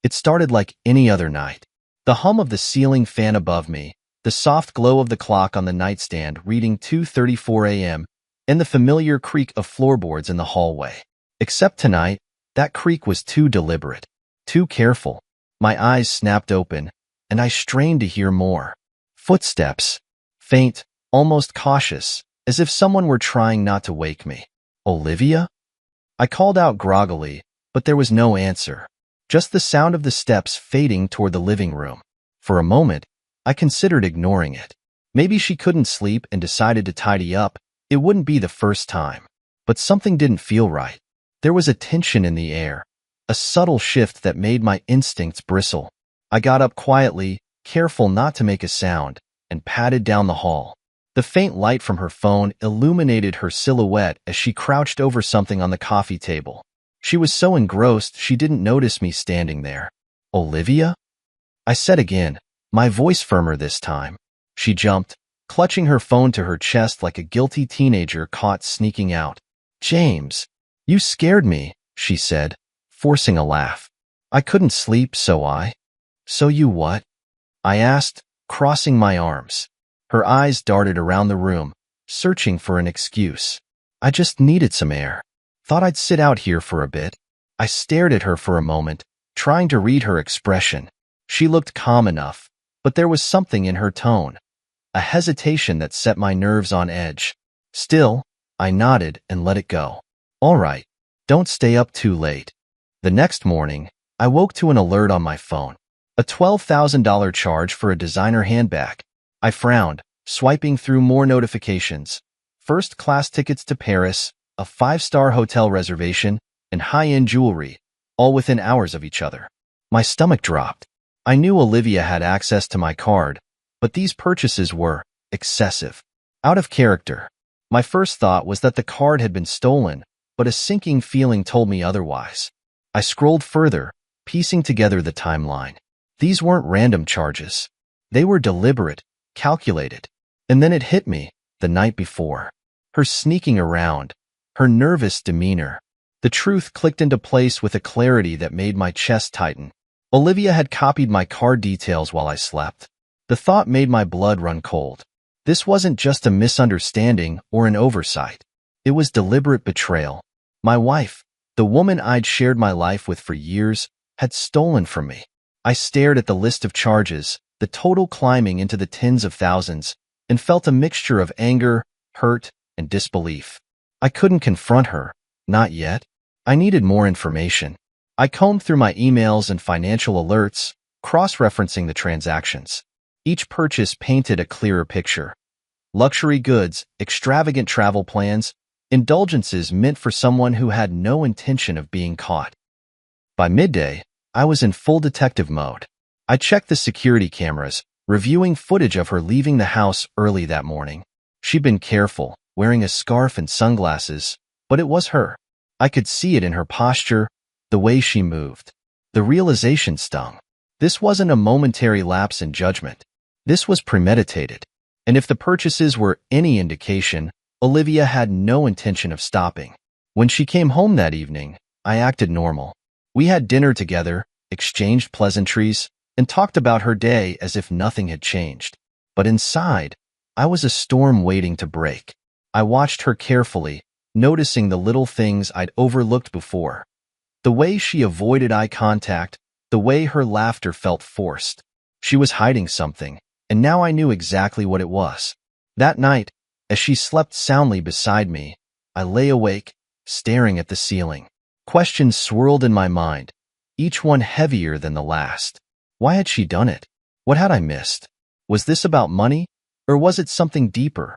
It started like any other night. The hum of the ceiling fan above me, the soft glow of the clock on the nightstand reading 2:34 a.m., and the familiar creak of floorboards in the hallway. Except tonight, that creak was too deliberate, too careful. My eyes snapped open, and I strained to hear more. Footsteps. Faint, almost cautious, as if someone were trying not to wake me. Olivia? I called out groggily, but there was no answer. Just the sound of the steps fading toward the living room. For a moment, I considered ignoring it. Maybe she couldn't sleep and decided to tidy up. It wouldn't be the first time. But something didn't feel right. There was a tension in the air, a subtle shift that made my instincts bristle. I got up quietly, careful not to make a sound, and padded down the hall. The faint light from her phone illuminated her silhouette as she crouched over something on the coffee table. She was so engrossed she didn't notice me standing there. Olivia? I said again, my voice firmer this time. She jumped, clutching her phone to her chest like a guilty teenager caught sneaking out. James, you scared me, she said, forcing a laugh. I couldn't sleep, So you what? I asked, crossing my arms. Her eyes darted around the room, searching for an excuse. I just needed some air. Thought I'd sit out here for a bit. I stared at her for a moment, trying to read her expression. She looked calm enough, but there was something in her tone, a hesitation that set my nerves on edge. Still, I nodded and let it go. All right, don't stay up too late. The next morning, I woke to an alert on my phone. A $12,000 charge for a designer handbag. I frowned, swiping through more notifications. First-class tickets to Paris, a 5-star hotel reservation, and high-end jewelry, all within hours of each other. My stomach dropped. I knew Olivia had access to my card, but these purchases were excessive, out of character. My first thought was that the card had been stolen, but a sinking feeling told me otherwise. I scrolled further, piecing together the timeline. These weren't random charges. They were deliberate, calculated. And then it hit me, the night before. Her sneaking around, her nervous demeanor. The truth clicked into place with a clarity that made my chest tighten. Olivia had copied my card details while I slept. The thought made my blood run cold. This wasn't just a misunderstanding or an oversight. It was deliberate betrayal. My wife, the woman I'd shared my life with for years, had stolen from me. I stared at the list of charges, the total climbing into the tens of thousands, and felt a mixture of anger, hurt, and disbelief. I couldn't confront her, not yet. I needed more information. I combed through my emails and financial alerts, cross-referencing the transactions. Each purchase painted a clearer picture. Luxury goods, extravagant travel plans, indulgences meant for someone who had no intention of being caught. By midday, I was in full detective mode. I checked the security cameras, reviewing footage of her leaving the house early that morning. She'd been careful, wearing a scarf and sunglasses, but it was her. I could see it in her posture, the way she moved. The realization stung. This wasn't a momentary lapse in judgment. This was premeditated. And if the purchases were any indication, Olivia had no intention of stopping. When she came home that evening, I acted normal. We had dinner together, exchanged pleasantries, and talked about her day as if nothing had changed. But inside, I was a storm waiting to break. I watched her carefully, noticing the little things I'd overlooked before. The way she avoided eye contact, the way her laughter felt forced. She was hiding something, and now I knew exactly what it was. That night, as she slept soundly beside me, I lay awake, staring at the ceiling. Questions swirled in my mind, each one heavier than the last. Why had she done it? What had I missed? Was this about money, or was it something deeper?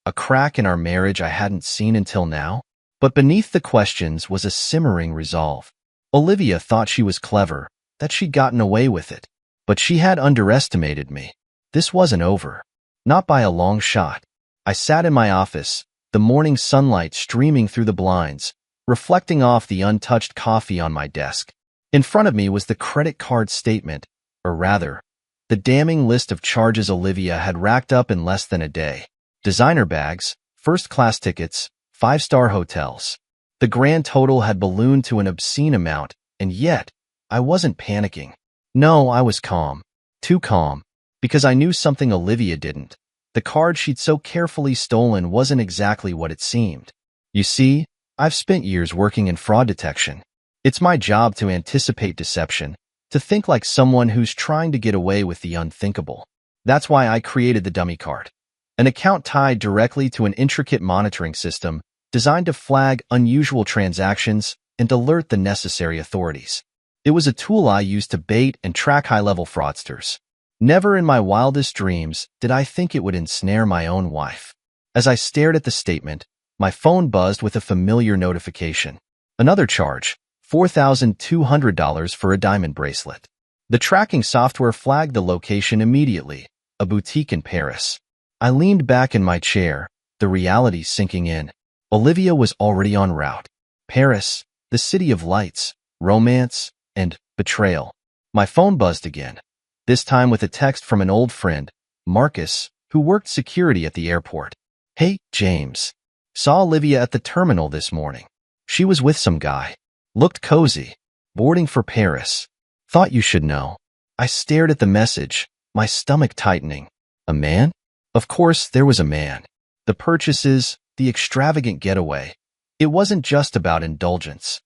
A crack in our marriage I hadn't seen until now? But beneath the questions was a simmering resolve. Olivia thought she was clever, that she'd gotten away with it. But she had underestimated me. This wasn't over. Not by a long shot. I sat in my office, the morning sunlight streaming through the blinds, reflecting off the untouched coffee on my desk. In front of me was the credit card statement, or rather, the damning list of charges Olivia had racked up in less than a day. Designer bags, first-class tickets, 5-star hotels. The grand total had ballooned to an obscene amount, and yet, I wasn't panicking. No, I was calm. Too calm. Because I knew something Olivia didn't. The card she'd so carefully stolen wasn't exactly what it seemed. You see, I've spent years working in fraud detection. It's my job to anticipate deception, to think like someone who's trying to get away with the unthinkable. That's why I created the dummy card. An account tied directly to an intricate monitoring system designed to flag unusual transactions and alert the necessary authorities. It was a tool I used to bait and track high-level fraudsters. Never in my wildest dreams did I think it would ensnare my own wife. As I stared at the statement, my phone buzzed with a familiar notification. Another charge, $4,200 for a diamond bracelet. The tracking software flagged the location immediately, a boutique in Paris. I leaned back in my chair, the reality sinking in. Olivia was already en route. Paris, the city of lights, romance, and betrayal. My phone buzzed again, this time with a text from an old friend, Marcus, who worked security at the airport. Hey, James. Saw Olivia at the terminal this morning. She was with some guy. Looked cozy. Boarding for Paris. Thought you should know. I stared at the message, my stomach tightening. A man? Of course, there was a man. The purchases, the extravagant getaway. It wasn't just about indulgence.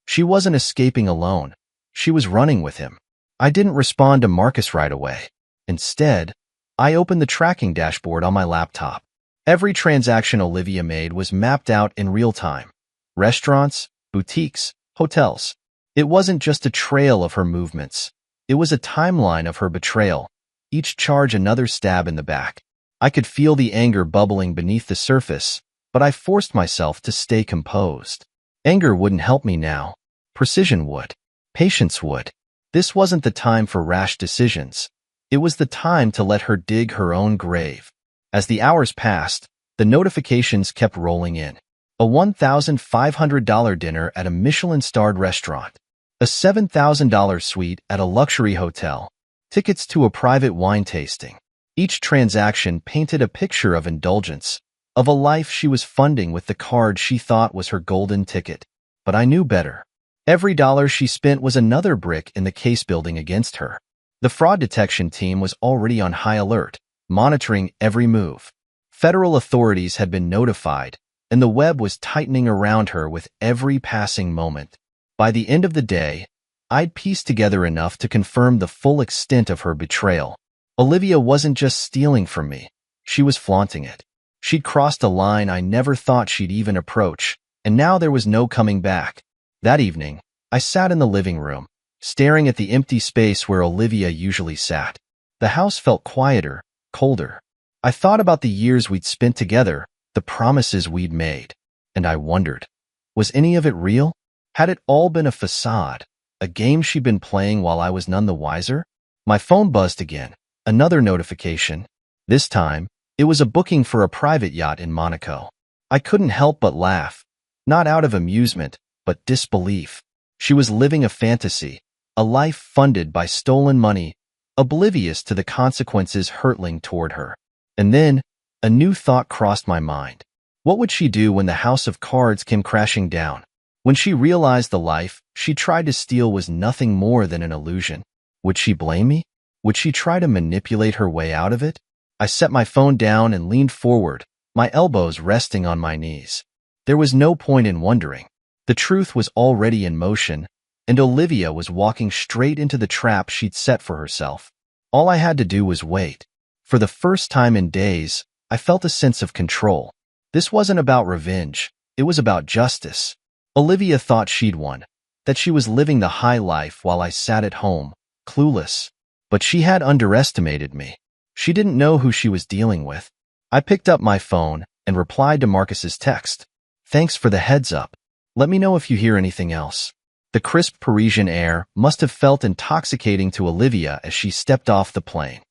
She wasn't escaping alone. She was running with him. I didn't respond to Marcus right away. Instead, I opened the tracking dashboard on my laptop. Every transaction Olivia made was mapped out in real time. Restaurants, boutiques, hotels. It wasn't just a trail of her movements. It was a timeline of her betrayal, each charge another stab in the back. I could feel the anger bubbling beneath the surface, but I forced myself to stay composed. Anger wouldn't help me now. Precision would. Patience would. This wasn't the time for rash decisions. It was the time to let her dig her own grave. As the hours passed, the notifications kept rolling in. A $1,500 dinner at a Michelin-starred restaurant. A $7,000 suite at a luxury hotel. Tickets to a private wine tasting. Each transaction painted a picture of indulgence, of a life she was funding with the card she thought was her golden ticket. But I knew better. Every dollar she spent was another brick in the case building against her. The fraud detection team was already on high alert, monitoring every move. Federal authorities had been notified, and the web was tightening around her with every passing moment. By the end of the day, I'd pieced together enough to confirm the full extent of her betrayal. Olivia wasn't just stealing from me. She was flaunting it. She'd crossed a line I never thought she'd even approach, and now there was no coming back. That evening, I sat in the living room, staring at the empty space where Olivia usually sat. The house felt quieter, colder. I thought about the years we'd spent together, the promises we'd made, and I wondered, was any of it real? Had it all been a facade, a game she'd been playing while I was none the wiser? My phone buzzed again, another notification. This time, it was a booking for a private yacht in Monaco. I couldn't help but laugh, not out of amusement, but disbelief. She was living a fantasy, a life funded by stolen money, oblivious to the consequences hurtling toward her. And then, a new thought crossed my mind. What would she do when the house of cards came crashing down? When she realized the life she tried to steal was nothing more than an illusion? Would she blame me? Would she try to manipulate her way out of it? I set my phone down and leaned forward, my elbows resting on my knees. There was no point in wondering. The truth was already in motion, and Olivia was walking straight into the trap she'd set for herself. All I had to do was wait. For the first time in days, I felt a sense of control. This wasn't about revenge. It was about justice. Olivia thought she'd won, that she was living the high life while I sat at home, clueless. But she had underestimated me. She didn't know who she was dealing with. I picked up my phone and replied to Marcus's text. Thanks for the heads up. Let me know if you hear anything else. The crisp Parisian air must have felt intoxicating to Olivia as she stepped off the plane.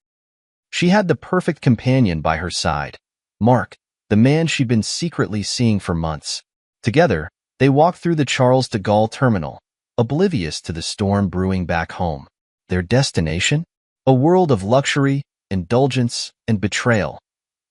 She had the perfect companion by her side, Mark, the man she'd been secretly seeing for months. Together, they walked through the Charles de Gaulle terminal, oblivious to the storm brewing back home. Their destination? A world of luxury, indulgence, and betrayal,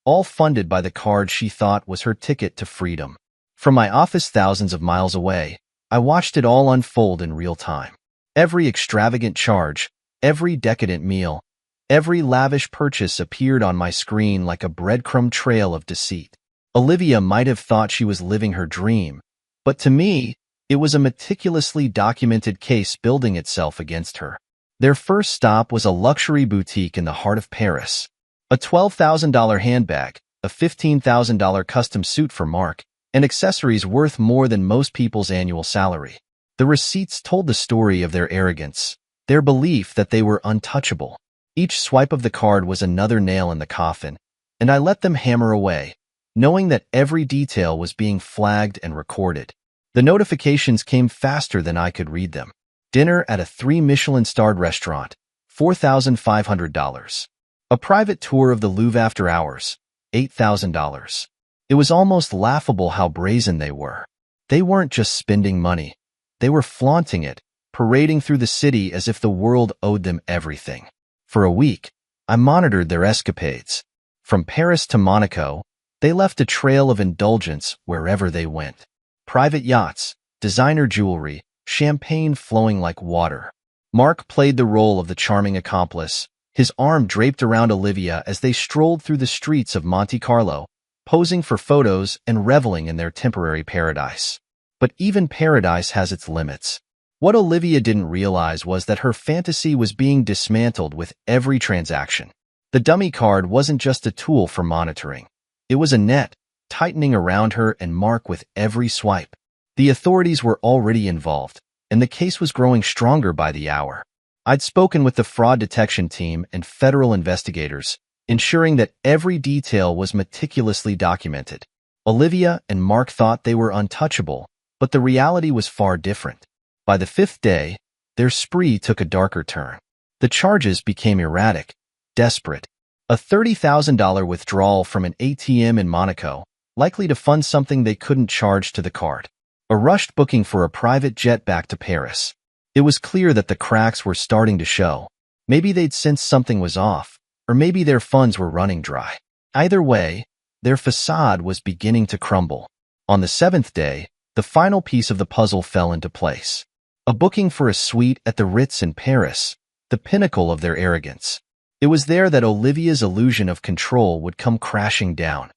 all funded by the card she thought was her ticket to freedom. From my office thousands of miles away, I watched it all unfold in real time. Every extravagant charge, every decadent meal, every lavish purchase appeared on my screen like a breadcrumb trail of deceit. Olivia might have thought she was living her dream, but to me, it was a meticulously documented case building itself against her. Their first stop was a luxury boutique in the heart of Paris. A $12,000 handbag, a $15,000 custom suit for Mark, and accessories worth more than most people's annual salary. The receipts told the story of their arrogance, their belief that they were untouchable. Each swipe of the card was another nail in the coffin, and I let them hammer away, knowing that every detail was being flagged and recorded. The notifications came faster than I could read them. Dinner at a 3-Michelin-starred restaurant, $4,500. A private tour of the Louvre after hours, $8,000. It was almost laughable how brazen they were. They weren't just spending money. They were flaunting it, parading through the city as if the world owed them everything. For a week, I monitored their escapades. From Paris to Monaco, they left a trail of indulgence wherever they went. Private yachts, designer jewelry, champagne flowing like water. Mark played the role of the charming accomplice, his arm draped around Olivia as they strolled through the streets of Monte Carlo, posing for photos and reveling in their temporary paradise. But even paradise has its limits. What Olivia didn't realize was that her fantasy was being dismantled with every transaction. The dummy card wasn't just a tool for monitoring. It was a net, tightening around her and Mark with every swipe. The authorities were already involved, and the case was growing stronger by the hour. I'd spoken with the fraud detection team and federal investigators, ensuring that every detail was meticulously documented. Olivia and Mark thought they were untouchable, but the reality was far different. By the 5th day, their spree took a darker turn. The charges became erratic, desperate. A $30,000 withdrawal from an ATM in Monaco, likely to fund something they couldn't charge to the card. A rushed booking for a private jet back to Paris. It was clear that the cracks were starting to show. Maybe they'd sensed something was off, or maybe their funds were running dry. Either way, their facade was beginning to crumble. On the 7th day, the final piece of the puzzle fell into place. A booking for a suite at the Ritz in Paris, the pinnacle of their arrogance. It was there that Olivia's illusion of control would come crashing down.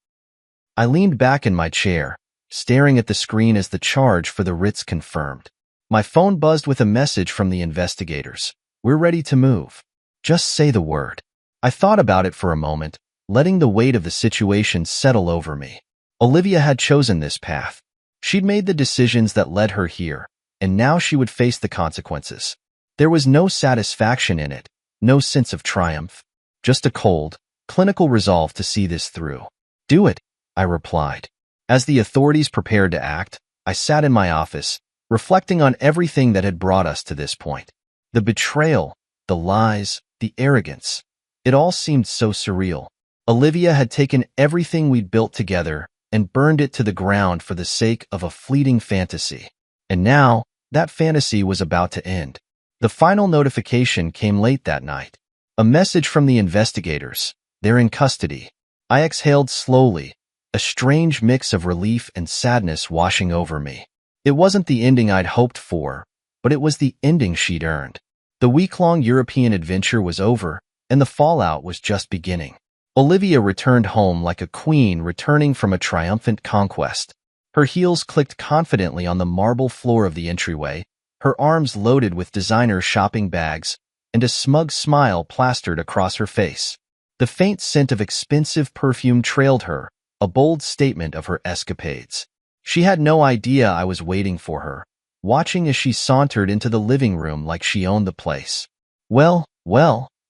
I leaned back in my chair, staring at the screen as the charge for the Ritz confirmed. My phone buzzed with a message from the investigators. "We're ready to move. Just say the word." I thought about it for a moment, letting the weight of the situation settle over me. Olivia had chosen this path. She'd made the decisions that led her here, and now she would face the consequences. There was no satisfaction in it, no sense of triumph, just a cold, clinical resolve to see this through. "Do it," I replied. As the authorities prepared to act, I sat in my office, reflecting on everything that had brought us to this point. The betrayal, the lies, the arrogance. It all seemed so surreal. Olivia had taken everything we'd built together and burned it to the ground for the sake of a fleeting fantasy. And now, that fantasy was about to end. The final notification came late that night. A message from the investigators. They're in custody. I exhaled slowly, a strange mix of relief and sadness washing over me. It wasn't the ending I'd hoped for, but it was the ending she'd earned. The week-long European adventure was over, and the fallout was just beginning. Olivia returned home like a queen returning from a triumphant conquest. Her heels clicked confidently on the marble floor of the entryway, her arms loaded with designer shopping bags, and a smug smile plastered across her face. The faint scent of expensive perfume trailed her, a bold statement of her escapades. She had no idea I was waiting for her, watching as she sauntered into the living room like she owned the place. Well,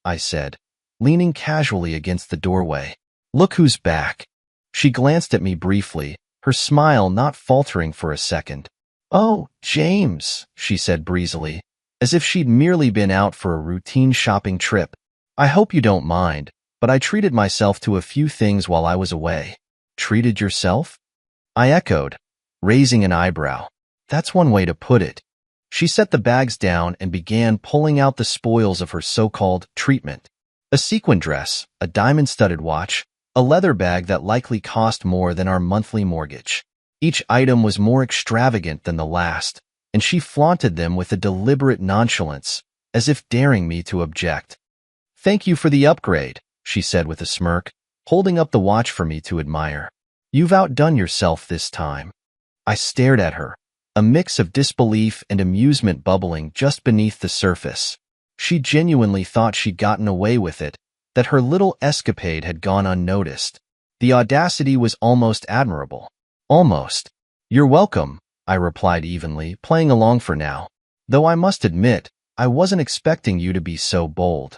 I said, leaning casually against the doorway. "Look who's back." She glanced at me briefly, her smile not faltering for a second. "Oh, James," she said breezily, as if she'd merely been out for a routine shopping trip. "I hope you don't mind, but I treated myself to a few things while I was away." "Treated yourself?" I echoed, raising an eyebrow. That's one way to put it. She set the bags down and began pulling out the spoils of her so-called treatment. A sequin dress, a diamond-studded watch, a leather bag that likely cost more than our monthly mortgage. Each item was more extravagant than the last, and she flaunted them with a deliberate nonchalance, as if daring me to object. "Thank you for the upgrade," she said with a smirk, holding up the watch for me to admire. "You've outdone yourself this time." I stared at her, a mix of disbelief and amusement bubbling just beneath the surface. She genuinely thought she'd gotten away with it, that her little escapade had gone unnoticed. The audacity was almost admirable. "Almost. You're welcome," I replied evenly, playing along for now. "Though I must admit, I wasn't expecting you to be so bold."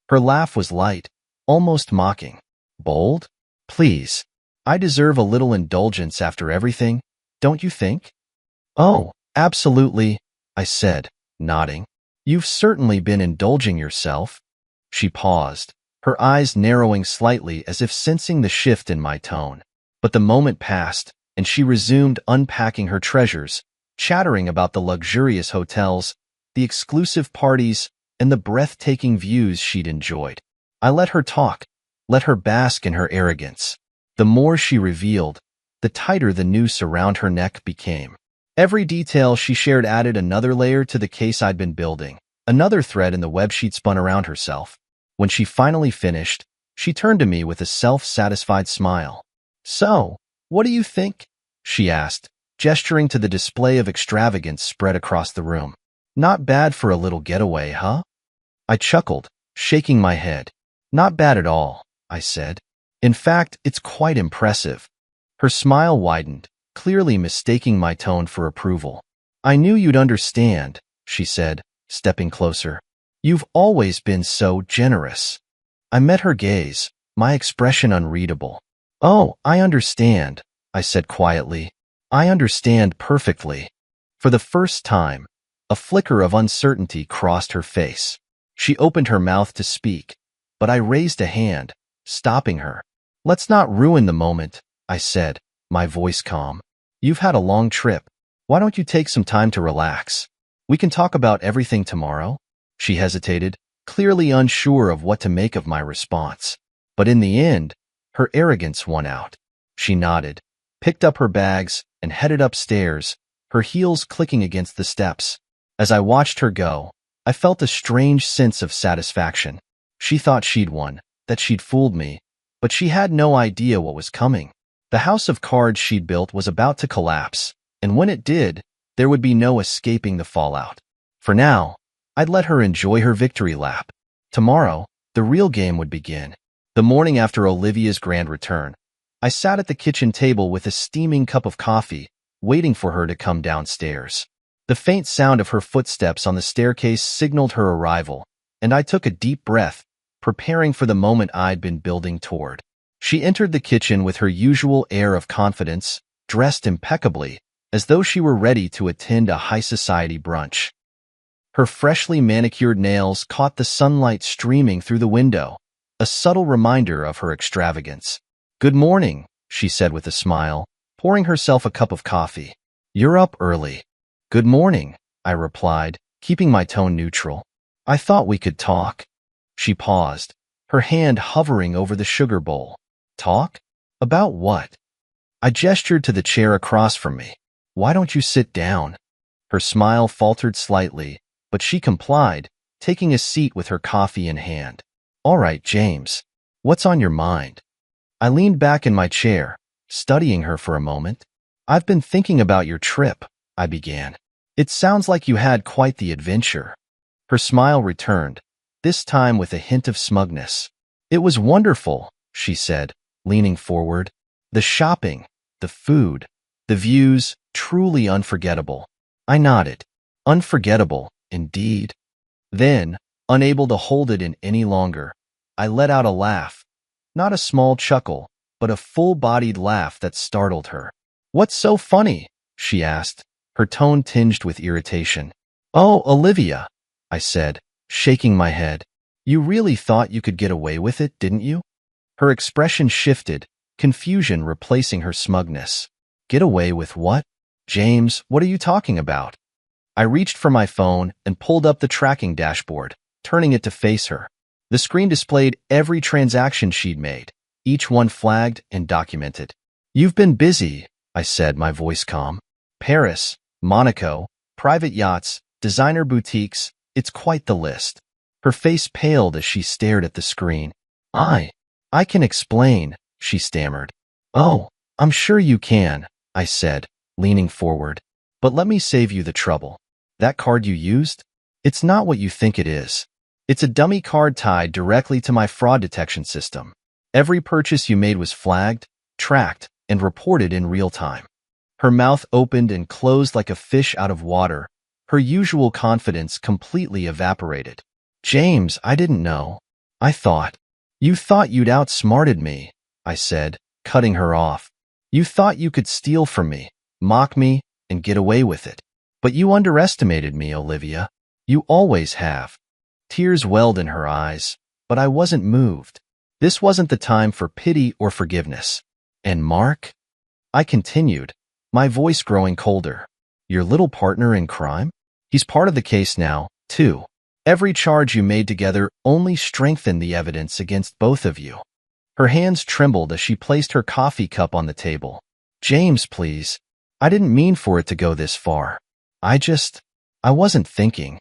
Her laugh was light, almost mocking. "Bold? Please. I deserve a little indulgence after everything, don't you think?" "Oh, absolutely," I said, nodding. "You've certainly been indulging yourself." She paused, her eyes narrowing slightly as if sensing the shift in my tone. But the moment passed, and she resumed unpacking her treasures, chattering about the luxurious hotels, the exclusive parties, and the breathtaking views she'd enjoyed. I let her talk, let her bask in her arrogance. The more she revealed, the tighter the noose around her neck became. Every detail she shared added another layer to the case I'd been building, another thread in the web she'd spun around herself. When she finally finished, she turned to me with a self-satisfied smile. "So, what do you think?" she asked, gesturing to the display of extravagance spread across the room. "Not bad for a little getaway, huh?" I chuckled, shaking my head. "Not bad at all," I said. "In fact, it's quite impressive." Her smile widened, clearly mistaking my tone for approval. "I knew you'd understand," she said, stepping closer. "You've always been so generous." I met her gaze, my expression unreadable. "Oh, I understand," I said quietly. "I understand perfectly." For the first time, a flicker of uncertainty crossed her face. She opened her mouth to speak, but I raised a hand, stopping her. "Let's not ruin the moment," I said, my voice calm. "You've had a long trip. Why don't you take some time to relax? We can talk about everything tomorrow." She hesitated, clearly unsure of what to make of my response. But in the end, her arrogance won out. She nodded, picked up her bags, and headed upstairs, her heels clicking against the steps. As I watched her go, I felt a strange sense of satisfaction. She thought she'd won, that she'd fooled me, but she had no idea what was coming. The house of cards she'd built was about to collapse, and when it did, there would be no escaping the fallout. For now, I'd let her enjoy her victory lap. Tomorrow, the real game would begin. The morning after Olivia's grand return, I sat at the kitchen table with a steaming cup of coffee, waiting for her to come downstairs. The faint sound of her footsteps on the staircase signaled her arrival, and I took a deep breath, preparing for the moment I'd been building toward. She entered the kitchen with her usual air of confidence, dressed impeccably, as though she were ready to attend a high-society brunch. Her freshly manicured nails caught the sunlight streaming through the window, a subtle reminder of her extravagance. "Good morning," she said with a smile, pouring herself a cup of coffee. "You're up early." "Good morning," I replied, keeping my tone neutral. "I thought we could talk." She paused, her hand hovering over the sugar bowl. "Talk? About what?" I gestured to the chair across from me. "Why don't you sit down?" Her smile faltered slightly, but she complied, taking a seat with her coffee in hand. "All right, James. What's on your mind?" I leaned back in my chair, studying her for a moment. "I've been thinking about your trip," I began. "It sounds like you had quite the adventure." Her smile returned, this time with a hint of smugness. "It was wonderful," she said, leaning forward. "The shopping, the food, the views, truly unforgettable." I nodded. Unforgettable, indeed. Then, unable to hold it in any longer, I let out a laugh. Not a small chuckle, but a full-bodied laugh that startled her. "What's so funny?" she asked, her tone tinged with irritation. "Oh, Olivia," I said, shaking my head. "You really thought you could get away with it, didn't you?" Her expression shifted, confusion replacing her smugness. "Get away with what? James, what are you talking about?" I reached for my phone and pulled up the tracking dashboard, turning it to face her. The screen displayed every transaction she'd made, each one flagged and documented. "You've been busy," I said, my voice calm. "Paris, Monaco, Private yachts, designer boutiques, it's quite the list. Her face paled as she stared at the screen. I can explain, she stammered. Oh, I'm sure you can, I said, leaning forward. But let me save you the trouble. That card you used? It's not what you think it is. It's a dummy card tied directly to my fraud detection system. Every purchase you made was flagged, tracked, and reported in real time. Her mouth opened and closed like a fish out of water. Her usual confidence completely evaporated. James, I didn't know. You thought you'd outsmarted me, I said, cutting her off. You thought you could steal from me, mock me, and get away with it. But you underestimated me, Olivia. You always have. Tears welled in her eyes, but I wasn't moved. This wasn't the time for pity or forgiveness. And Mark? I continued, my voice growing colder. Your little partner in crime? He's part of the case now, too. Every charge you made together only strengthened the evidence against both of you. Her hands trembled as she placed her coffee cup on the table. James, please. I didn't mean for it to go this far. I wasn't thinking.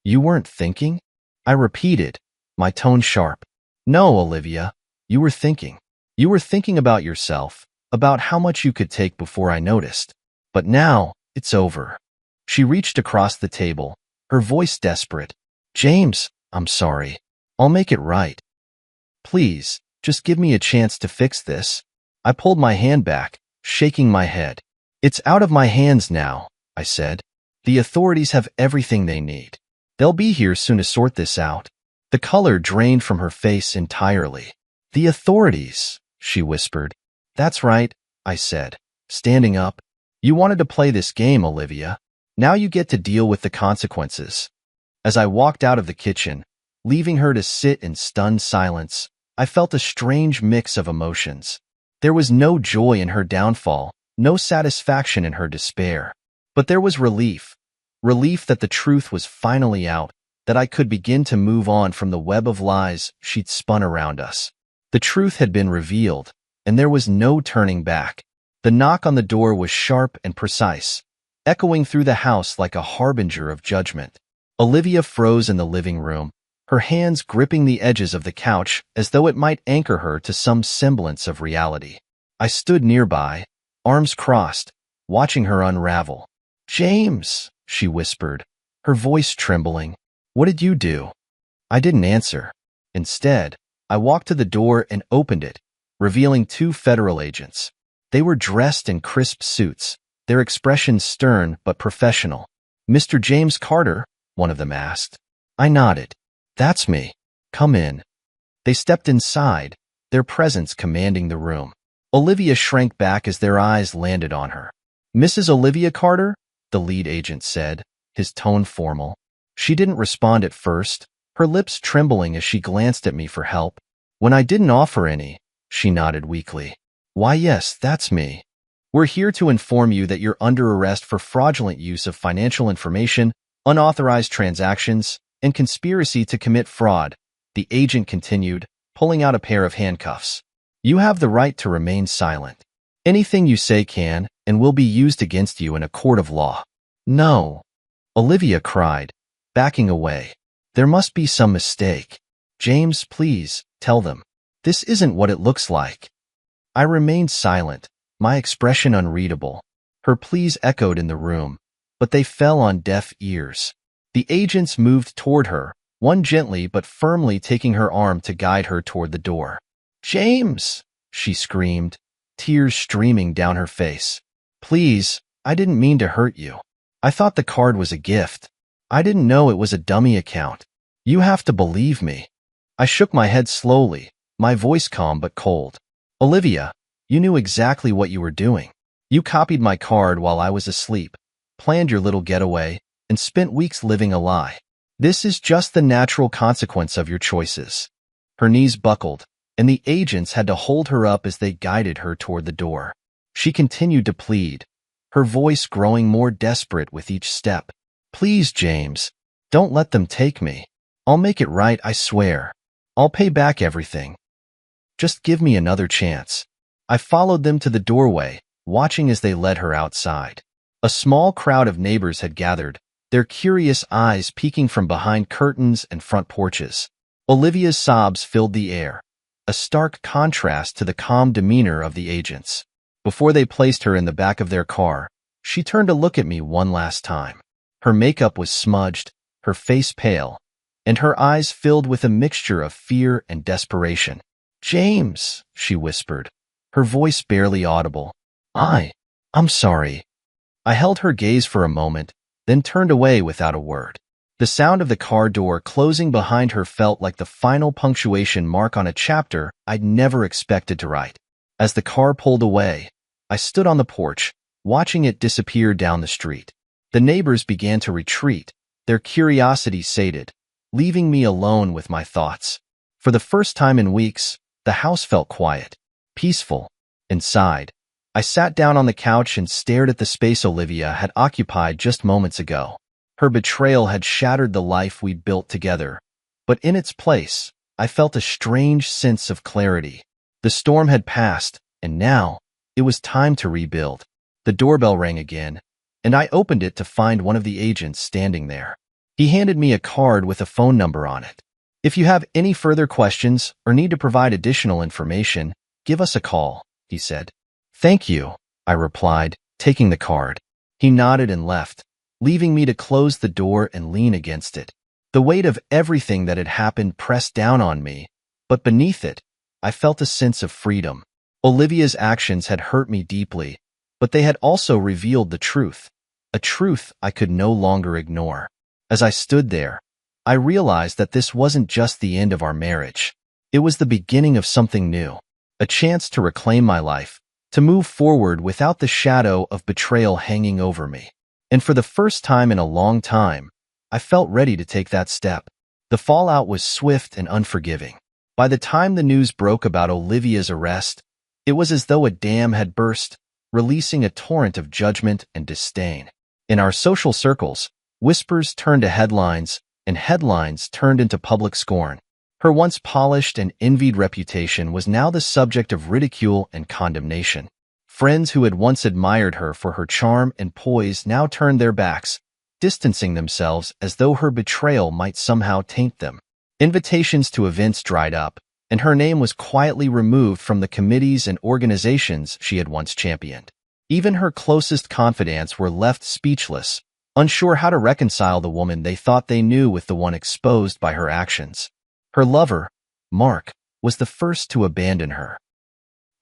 You weren't thinking? I repeated, my tone sharp. No, Olivia, you were thinking. You were thinking about yourself, about how much you could take before I noticed. But now, it's over. She reached across the table, her voice desperate. James, I'm sorry. I'll make it right. Please, just give me a chance to fix this. I pulled my hand back, shaking my head. It's out of my hands now, I said. The authorities have everything they need. They'll be here soon to sort this out. The color drained from her face entirely. The authorities, she whispered. That's right, I said, standing up. You wanted to play this game, Olivia. Now you get to deal with the consequences. As I walked out of the kitchen, leaving her to sit in stunned silence, I felt a strange mix of emotions. There was no joy in her downfall, no satisfaction in her despair. But there was relief. Relief that the truth was finally out, that I could begin to move on from the web of lies she'd spun around us. The truth had been revealed, and there was no turning back. The knock on the door was sharp and precise, echoing through the house like a harbinger of judgment. Olivia froze in the living room, her hands gripping the edges of the couch as though it might anchor her to some semblance of reality. I stood nearby, arms crossed, watching her unravel. James, she whispered, her voice trembling. What did you do? I didn't answer. Instead, I walked to the door and opened it, revealing two federal agents. They were dressed in crisp suits, their expressions stern but professional. Mr. James Carter? One of them asked. I nodded. That's me. Come in. They stepped inside, their presence commanding the room. Olivia shrank back as their eyes landed on her. Mrs. Olivia Carter? The lead agent said, his tone formal. She didn't respond at first, her lips trembling as she glanced at me for help. When I didn't offer any, she nodded weakly. Why, yes, that's me. We're here to inform you that you're under arrest for fraudulent use of financial information, unauthorized transactions, and conspiracy to commit fraud, the agent continued, pulling out a pair of handcuffs. You have the right to remain silent. Anything you say can and will be used against you in a court of law. No, Olivia cried, backing away. There must be some mistake. James, please, tell them. This isn't what it looks like. I remained silent, my expression unreadable. Her pleas echoed in the room, but they fell on deaf ears. The agents moved toward her, one gently but firmly taking her arm to guide her toward the door. James, she screamed, tears streaming down her face. Please, I didn't mean to hurt you. I thought the card was a gift. I didn't know it was a dummy account. You have to believe me. I shook my head slowly, my voice calm but cold. Olivia, you knew exactly what you were doing. You copied my card while I was asleep, planned your little getaway, and spent weeks living a lie. This is just the natural consequence of your choices. Her knees buckled, and the agents had to hold her up as they guided her toward the door. She continued to plead, her voice growing more desperate with each step. Please, James, don't let them take me. I'll make it right, I swear. I'll pay back everything. Just give me another chance. I followed them to the doorway, watching as they led her outside. A small crowd of neighbors had gathered, their curious eyes peeking from behind curtains and front porches. Olivia's sobs filled the air, a stark contrast to the calm demeanor of the agents. Before they placed her in the back of their car, she turned to look at me one last time. Her makeup was smudged, her face pale, and her eyes filled with a mixture of fear and desperation. "James," she whispered, her voice barely audible. I'm sorry." I held her gaze for a moment, then turned away without a word. The sound of the car door closing behind her felt like the final punctuation mark on a chapter I'd never expected to write. As the car pulled away, I stood on the porch, watching it disappear down the street. The neighbors began to retreat, their curiosity sated, leaving me alone with my thoughts. For the first time in weeks, the house felt quiet, peaceful. Inside, I sat down on the couch and stared at the space Olivia had occupied just moments ago. Her betrayal had shattered the life we'd built together, but in its place, I felt a strange sense of clarity. The storm had passed, and now, it was time to rebuild. The doorbell rang again, and I opened it to find one of the agents standing there. He handed me a card with a phone number on it. "If you have any further questions or need to provide additional information, give us a call," he said. "Thank you," I replied, taking the card. He nodded and left, leaving me to close the door and lean against it. The weight of everything that had happened pressed down on me, but beneath it, I felt a sense of freedom. Olivia's actions had hurt me deeply, but they had also revealed the truth, a truth I could no longer ignore. As I stood there, I realized that this wasn't just the end of our marriage. It was the beginning of something new, a chance to reclaim my life, to move forward without the shadow of betrayal hanging over me. And for the first time in a long time, I felt ready to take that step. The fallout was swift and unforgiving. By the time the news broke about Olivia's arrest, it was as though a dam had burst, releasing a torrent of judgment and disdain. In our social circles, whispers turned to headlines, and headlines turned into public scorn. Her once polished and envied reputation was now the subject of ridicule and condemnation. Friends who had once admired her for her charm and poise now turned their backs, distancing themselves as though her betrayal might somehow taint them. Invitations to events dried up, and her name was quietly removed from the committees and organizations she had once championed. Even her closest confidants were left speechless, unsure how to reconcile the woman they thought they knew with the one exposed by her actions. Her lover, Mark, was the first to abandon her.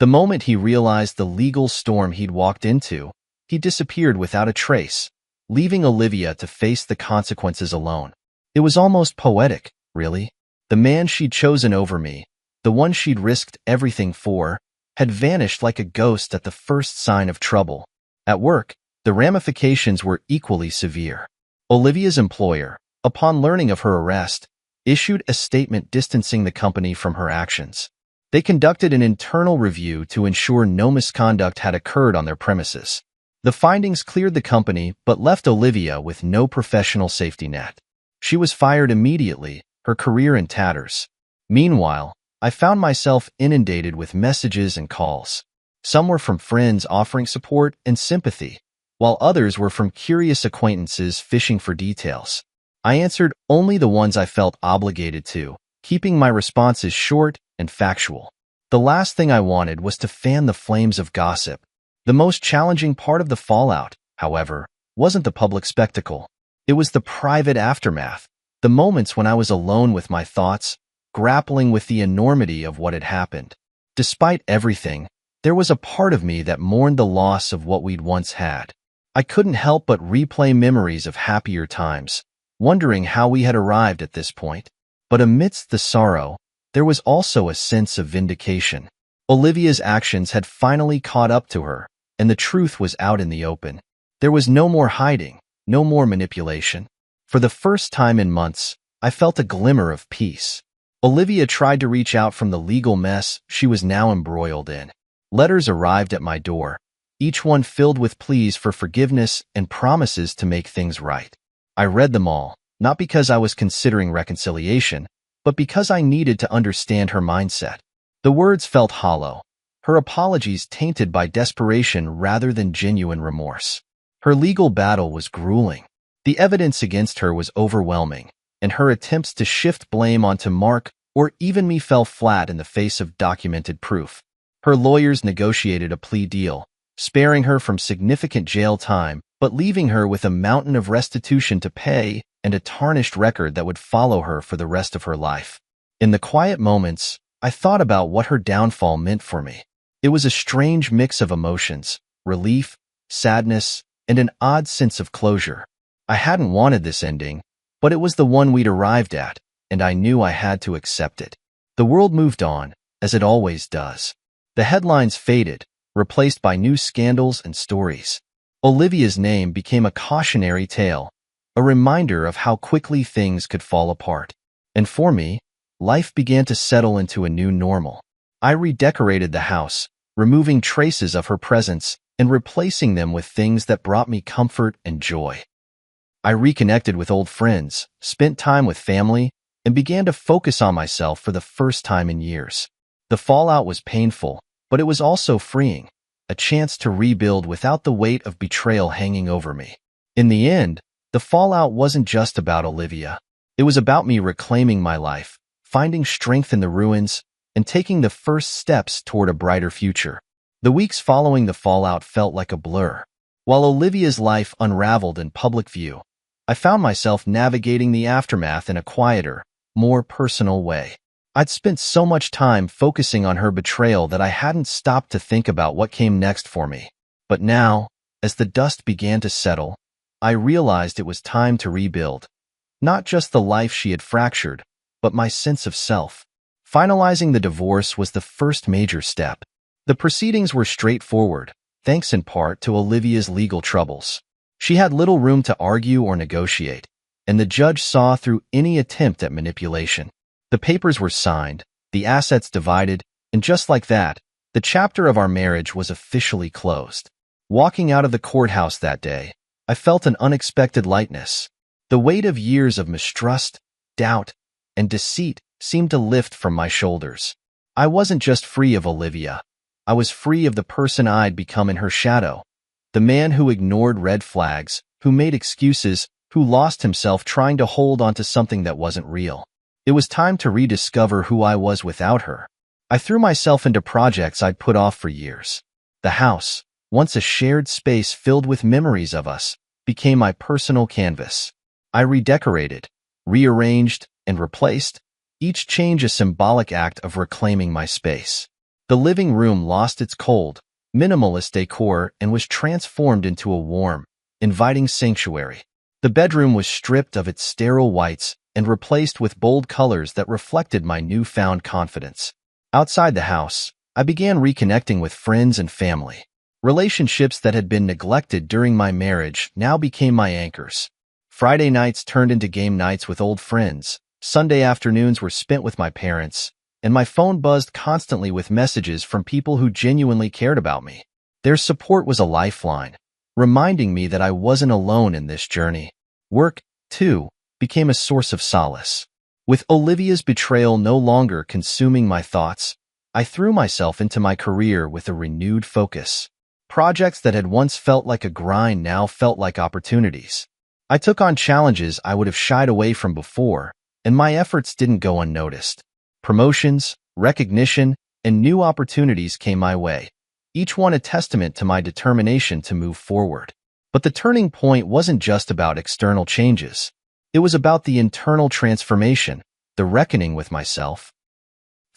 The moment he realized the legal storm he'd walked into, he disappeared without a trace, leaving Olivia to face the consequences alone. It was almost poetic, really. The man she'd chosen over me, the one she'd risked everything for, had vanished like a ghost at the first sign of trouble. At work, the ramifications were equally severe. Olivia's employer, upon learning of her arrest, issued a statement distancing the company from her actions. They conducted an internal review to ensure no misconduct had occurred on their premises. The findings cleared the company but left Olivia with no professional safety net. She was fired immediately, her career in tatters. Meanwhile, I found myself inundated with messages and calls. Some were from friends offering support and sympathy, while others were from curious acquaintances fishing for details. I answered only the ones I felt obligated to, keeping my responses short and factual. The last thing I wanted was to fan the flames of gossip. The most challenging part of the fallout, however, wasn't the public spectacle. It was the private aftermath, the moments when I was alone with my thoughts, grappling with the enormity of what had happened. Despite everything, there was a part of me that mourned the loss of what we'd once had. I couldn't help but replay memories of happier times, wondering how we had arrived at this point. But amidst the sorrow, there was also a sense of vindication. Olivia's actions had finally caught up to her, and the truth was out in the open. There was no more hiding, no more manipulation. For the first time in months, I felt a glimmer of peace. Olivia tried to reach out from the legal mess she was now embroiled in. Letters arrived at my door, each one filled with pleas for forgiveness and promises to make things right. I read them all, not because I was considering reconciliation, but because I needed to understand her mindset. The words felt hollow, her apologies tainted by desperation rather than genuine remorse. Her legal battle was grueling. The evidence against her was overwhelming, and her attempts to shift blame onto Mark or even me fell flat in the face of documented proof. Her lawyers negotiated a plea deal, sparing her from significant jail time, but leaving her with a mountain of restitution to pay and a tarnished record that would follow her for the rest of her life. In the quiet moments, I thought about what her downfall meant for me. It was a strange mix of emotions, relief, sadness, and an odd sense of closure. I hadn't wanted this ending, but it was the one we'd arrived at, and I knew I had to accept it. The world moved on, as it always does. The headlines faded, replaced by new scandals and stories. Olivia's name became a cautionary tale, a reminder of how quickly things could fall apart. And for me, life began to settle into a new normal. I redecorated the house, removing traces of her presence and replacing them with things that brought me comfort and joy. I reconnected with old friends, spent time with family, and began to focus on myself for the first time in years. The fallout was painful, but it was also freeing, a chance to rebuild without the weight of betrayal hanging over me. In the end, the fallout wasn't just about Olivia. It was about me reclaiming my life, finding strength in the ruins, and taking the first steps toward a brighter future. The weeks following the fallout felt like a blur. While Olivia's life unraveled in public view, I found myself navigating the aftermath in a quieter, more personal way. I'd spent so much time focusing on her betrayal that I hadn't stopped to think about what came next for me. But now, as the dust began to settle, I realized it was time to rebuild. Not just the life she had fractured, but my sense of self. Finalizing the divorce was the first major step. The proceedings were straightforward, thanks in part to Olivia's legal troubles. She had little room to argue or negotiate, and the judge saw through any attempt at manipulation. The papers were signed, the assets divided, and just like that, the chapter of our marriage was officially closed. Walking out of the courthouse that day, I felt an unexpected lightness. The weight of years of mistrust, doubt, and deceit seemed to lift from my shoulders. I wasn't just free of Olivia. I was free of the person I'd become in her shadow. The man who ignored red flags, who made excuses, who lost himself trying to hold onto something that wasn't real. It was time to rediscover who I was without her. I threw myself into projects I'd put off for years. The house, once a shared space filled with memories of us, became my personal canvas. I redecorated, rearranged, and replaced, each change a symbolic act of reclaiming my space. The living room lost its cold, minimalist decor and was transformed into a warm, inviting sanctuary. The bedroom was stripped of its sterile whites and replaced with bold colors that reflected my newfound confidence. Outside the house, I began reconnecting with friends and family. Relationships that had been neglected during my marriage now became my anchors. Friday nights turned into game nights with old friends. Sunday afternoons were spent with my parents, and my phone buzzed constantly with messages from people who genuinely cared about me. Their support was a lifeline, reminding me that I wasn't alone in this journey. Work, too, became a source of solace. With Olivia's betrayal no longer consuming my thoughts, I threw myself into my career with a renewed focus. Projects that had once felt like a grind now felt like opportunities. I took on challenges I would have shied away from before, and my efforts didn't go unnoticed. Promotions, recognition, and new opportunities came my way, each one a testament to my determination to move forward. But the turning point wasn't just about external changes. It was about the internal transformation, the reckoning with myself.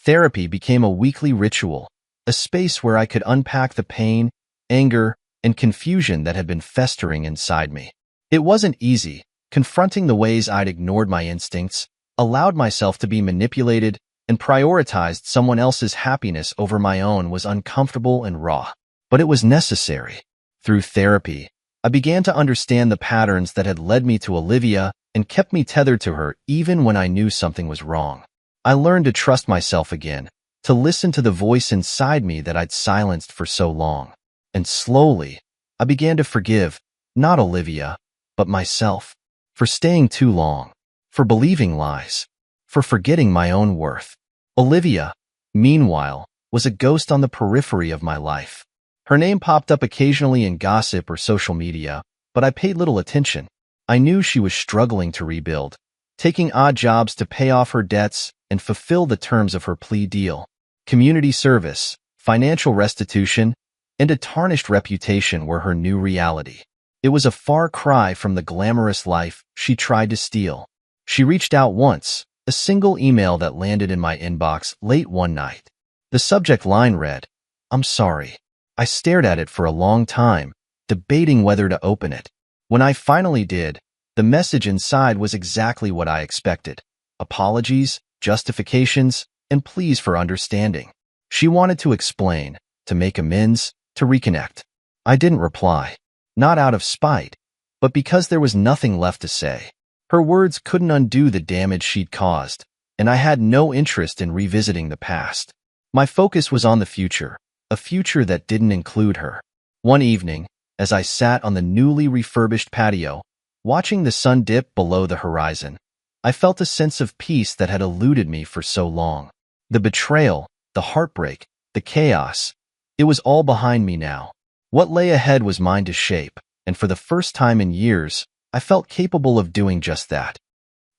Therapy became a weekly ritual, a space where I could unpack the pain, anger, and confusion that had been festering inside me. It wasn't easy. Confronting the ways I'd ignored my instincts, allowed myself to be manipulated, and prioritized someone else's happiness over my own was uncomfortable and raw. But it was necessary. Through therapy, I began to understand the patterns that had led me to Olivia and kept me tethered to her even when I knew something was wrong. I learned to trust myself again, to listen to the voice inside me that I'd silenced for so long. And slowly, I began to forgive, not Olivia, but myself, for staying too long, for believing lies, for forgetting my own worth. Olivia, meanwhile, was a ghost on the periphery of my life. Her name popped up occasionally in gossip or social media, but I paid little attention. I knew she was struggling to rebuild, taking odd jobs to pay off her debts and fulfill the terms of her plea deal. Community service, financial restitution, and a tarnished reputation were her new reality. It was a far cry from the glamorous life she tried to steal. She reached out once, a single email that landed in my inbox late one night. The subject line read, "I'm sorry." I stared at it for a long time, debating whether to open it. When I finally did, the message inside was exactly what I expected. Apologies, justifications, and pleas for understanding. She wanted to explain, to make amends, to reconnect. I didn't reply. Not out of spite, but because there was nothing left to say. Her words couldn't undo the damage she'd caused, and I had no interest in revisiting the past. My focus was on the future, a future that didn't include her. One evening, as I sat on the newly refurbished patio, watching the sun dip below the horizon, I felt a sense of peace that had eluded me for so long. The betrayal, the heartbreak, the chaos, it was all behind me now. What lay ahead was mine to shape, and for the first time in years, I felt capable of doing just that.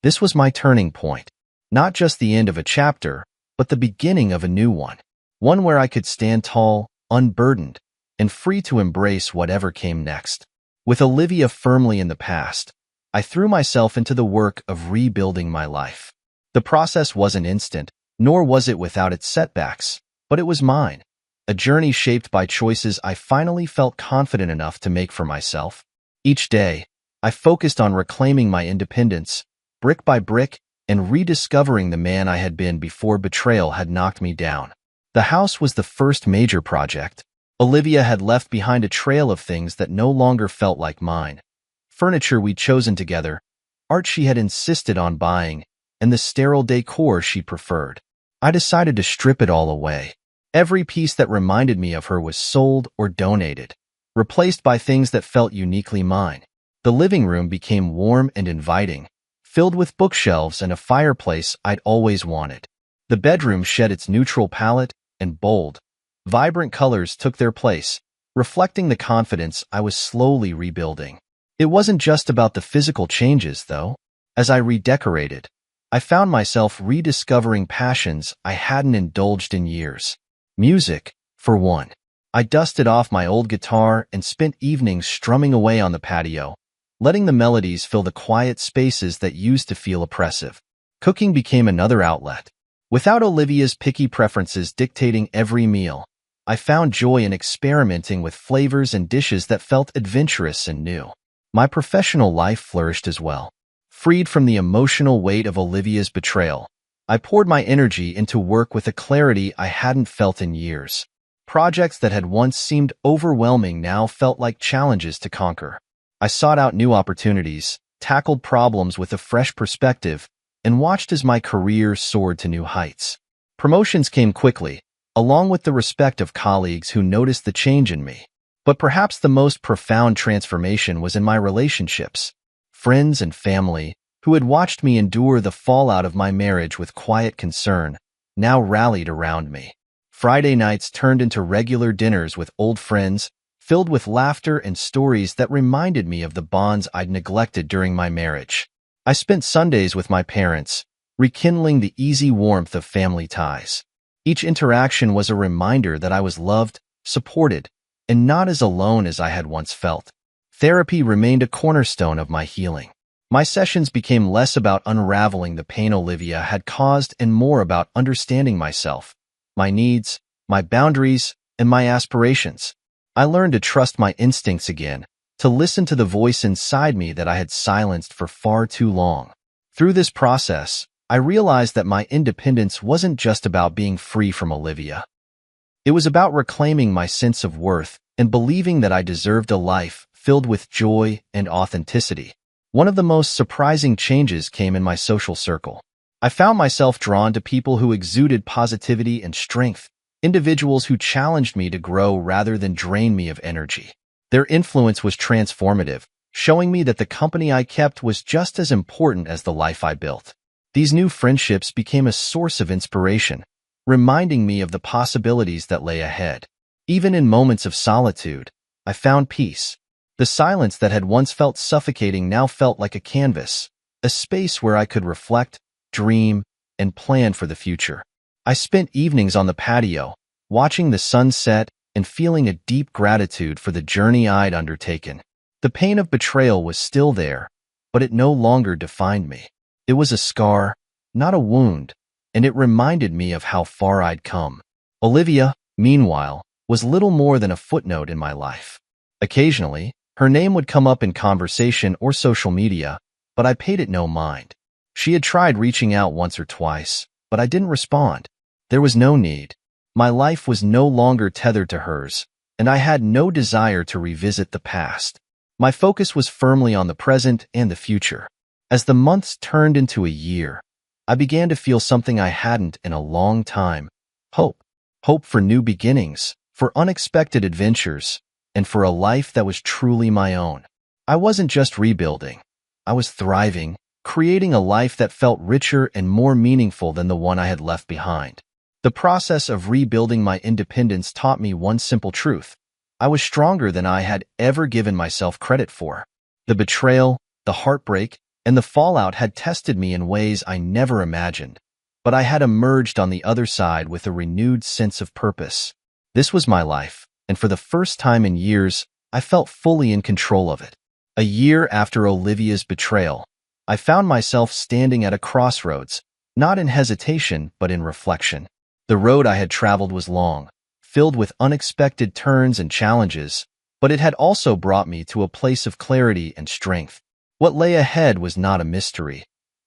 This was my turning point, not just the end of a chapter, but the beginning of a new one. One where I could stand tall, unburdened, and free to embrace whatever came next. With Olivia firmly in the past, I threw myself into the work of rebuilding my life. The process wasn't instant, nor was it without its setbacks, but it was mine. A journey shaped by choices I finally felt confident enough to make for myself. Each day, I focused on reclaiming my independence, brick by brick, and rediscovering the man I had been before betrayal had knocked me down. The house was the first major project. Olivia had left behind a trail of things that no longer felt like mine. Furniture we'd chosen together, art she had insisted on buying, and the sterile decor she preferred. I decided to strip it all away. Every piece that reminded me of her was sold or donated, replaced by things that felt uniquely mine. The living room became warm and inviting, filled with bookshelves and a fireplace I'd always wanted. The bedroom shed its neutral palette, and bold, vibrant colors took their place, reflecting the confidence I was slowly rebuilding. It wasn't just about the physical changes, though. As I redecorated, I found myself rediscovering passions I hadn't indulged in years. Music, for one. I dusted off my old guitar and spent evenings strumming away on the patio, letting the melodies fill the quiet spaces that used to feel oppressive. Cooking became another outlet. Without Olivia's picky preferences dictating every meal, I found joy in experimenting with flavors and dishes that felt adventurous and new. My professional life flourished as well. Freed from the emotional weight of Olivia's betrayal, I poured my energy into work with a clarity I hadn't felt in years. Projects that had once seemed overwhelming now felt like challenges to conquer. I sought out new opportunities, tackled problems with a fresh perspective, and watched as my career soared to new heights. Promotions came quickly, along with the respect of colleagues who noticed the change in me. But perhaps the most profound transformation was in my relationships. Friends and family, who had watched me endure the fallout of my marriage with quiet concern, now rallied around me. Friday nights turned into regular dinners with old friends, filled with laughter and stories that reminded me of the bonds I'd neglected during my marriage. I spent Sundays with my parents, rekindling the easy warmth of family ties. Each interaction was a reminder that I was loved, supported, and not as alone as I had once felt. Therapy remained a cornerstone of my healing. My sessions became less about unraveling the pain Olivia had caused and more about understanding myself, my needs, my boundaries, and my aspirations. I learned to trust my instincts again, to listen to the voice inside me that I had silenced for far too long. Through this process, I realized that my independence wasn't just about being free from Olivia. It was about reclaiming my sense of worth and believing that I deserved a life filled with joy and authenticity. One of the most surprising changes came in my social circle. I found myself drawn to people who exuded positivity and strength, individuals who challenged me to grow rather than drain me of energy. Their influence was transformative, showing me that the company I kept was just as important as the life I built. These new friendships became a source of inspiration, reminding me of the possibilities that lay ahead. Even in moments of solitude, I found peace. The The silence that had once felt suffocating now felt like a canvas, a space where I could reflect, dream, and plan for the future. I spent evenings on the patio, watching the sun set and feeling a deep gratitude for the journey I'd undertaken. The pain of betrayal was still there, but it no longer defined me. It was a scar, not a wound, and it reminded me of how far I'd come. Olivia, meanwhile, was little more than a footnote in my life. Occasionally, her name would come up in conversation or social media, but I paid it no mind. She had tried reaching out once or twice, but I didn't respond. There was no need. My life was no longer tethered to hers, and I had no desire to revisit the past. My focus was firmly on the present and the future. As the months turned into a year, I began to feel something I hadn't in a long time. Hope. Hope for new beginnings, for unexpected adventures, and for a life that was truly my own. I wasn't just rebuilding. I was thriving, creating a life that felt richer and more meaningful than the one I had left behind. The process of rebuilding my independence taught me one simple truth. I was stronger than I had ever given myself credit for. The betrayal, the heartbreak, and the fallout had tested me in ways I never imagined, but I had emerged on the other side with a renewed sense of purpose. This was my life, and for the first time in years, I felt fully in control of it. A year after Olivia's betrayal, I found myself standing at a crossroads, not in hesitation, but in reflection. The road I had traveled was long, filled with unexpected turns and challenges, but it had also brought me to a place of clarity and strength. What lay ahead was not a mystery.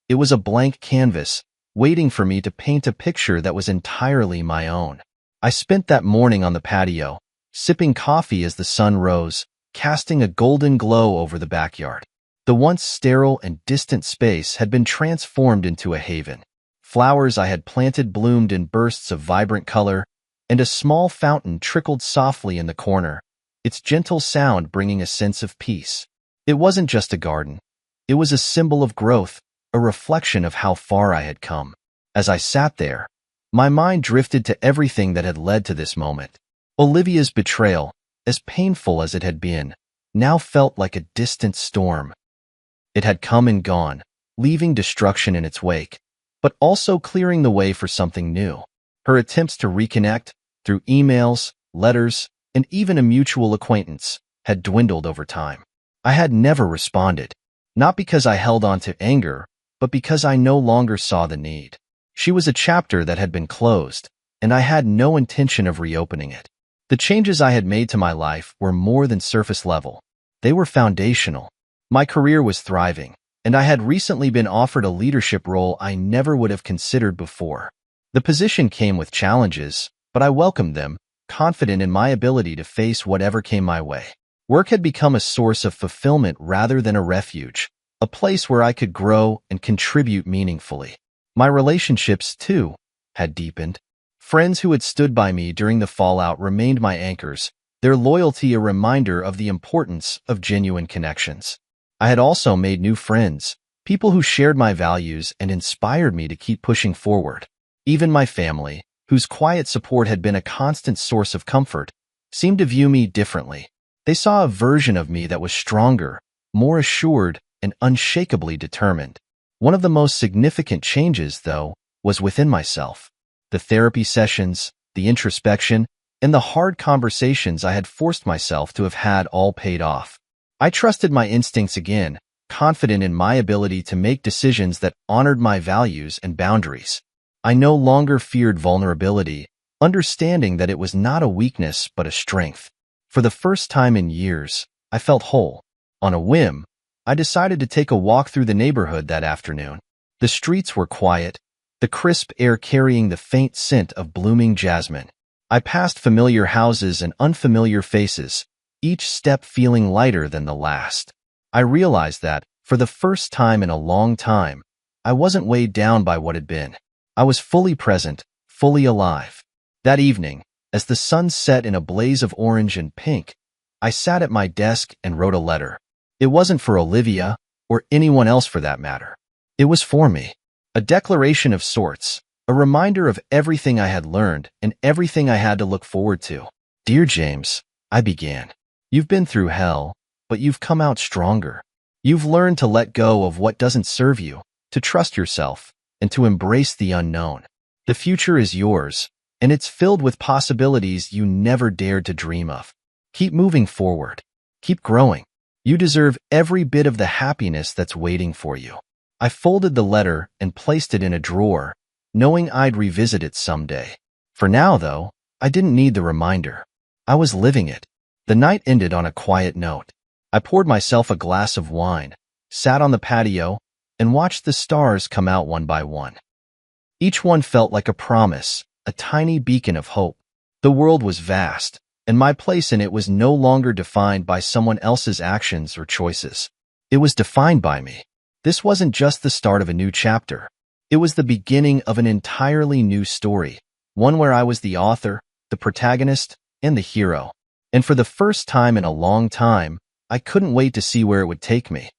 It was a blank canvas, waiting for me to paint a picture that was entirely my own. I spent that morning on the patio, sipping coffee as the sun rose, casting a golden glow over the backyard. The once sterile and distant space had been transformed into a haven. Flowers I had planted bloomed in bursts of vibrant color, and a small fountain trickled softly in the corner, its gentle sound bringing a sense of peace. It wasn't just a garden. It was a symbol of growth, a reflection of how far I had come. As I sat there, my mind drifted to everything that had led to this moment. Olivia's betrayal, as painful as it had been, now felt like a distant storm. It had come and gone, leaving destruction in its wake, but also clearing the way for something new. Her attempts to reconnect, through emails, letters, and even a mutual acquaintance, had dwindled over time. I had never responded, not because I held on to anger, but because I no longer saw the need. She was a chapter that had been closed, and I had no intention of reopening it. The changes I had made to my life were more than surface level. They were foundational. My career was thriving, and I had recently been offered a leadership role I never would have considered before. The position came with challenges, but I welcomed them, confident in my ability to face whatever came my way. Work had become a source of fulfillment rather than a refuge, a place where I could grow and contribute meaningfully. My relationships, too, had deepened. Friends who had stood by me during the fallout remained my anchors, their loyalty a reminder of the importance of genuine connections. I had also made new friends, people who shared my values and inspired me to keep pushing forward. Even my family, whose quiet support had been a constant source of comfort, seemed to view me differently. They saw a version of me that was stronger, more assured, and unshakably determined. One of the most significant changes, though, was within myself. The therapy sessions, the introspection, and the hard conversations I had forced myself to have had all paid off. I trusted my instincts again, confident in my ability to make decisions that honored my values and boundaries. I no longer feared vulnerability, understanding that it was not a weakness but a strength. For the first time in years, I felt whole. On a whim, I decided to take a walk through the neighborhood that afternoon. The streets were quiet, the crisp air carrying the faint scent of blooming jasmine. I passed familiar houses and unfamiliar faces, each step feeling lighter than the last. I realized that, for the first time in a long time, I wasn't weighed down by what had been. I was fully present, fully alive. That evening, as the sun set in a blaze of orange and pink, I sat at my desk and wrote a letter. It wasn't for Olivia, or anyone else for that matter. It was for me. A declaration of sorts, a reminder of everything I had learned and everything I had to look forward to. Dear James, I began. You've been through hell, but you've come out stronger. You've learned to let go of what doesn't serve you, to trust yourself, and to embrace the unknown. The future is yours, and it's filled with possibilities you never dared to dream of. Keep moving forward. Keep growing. You deserve every bit of the happiness that's waiting for you. I folded the letter and placed it in a drawer, knowing I'd revisit it someday. For now, though, I didn't need the reminder. I was living it. The night ended on a quiet note. I poured myself a glass of wine, sat on the patio, and watched the stars come out one by one. Each one felt like a promise, a tiny beacon of hope. The world was vast, and my place in it was no longer defined by someone else's actions or choices. It was defined by me. This wasn't just the start of a new chapter. It was the beginning of an entirely new story, one where I was the author, the protagonist, and the hero. And for the first time in a long time, I couldn't wait to see where it would take me.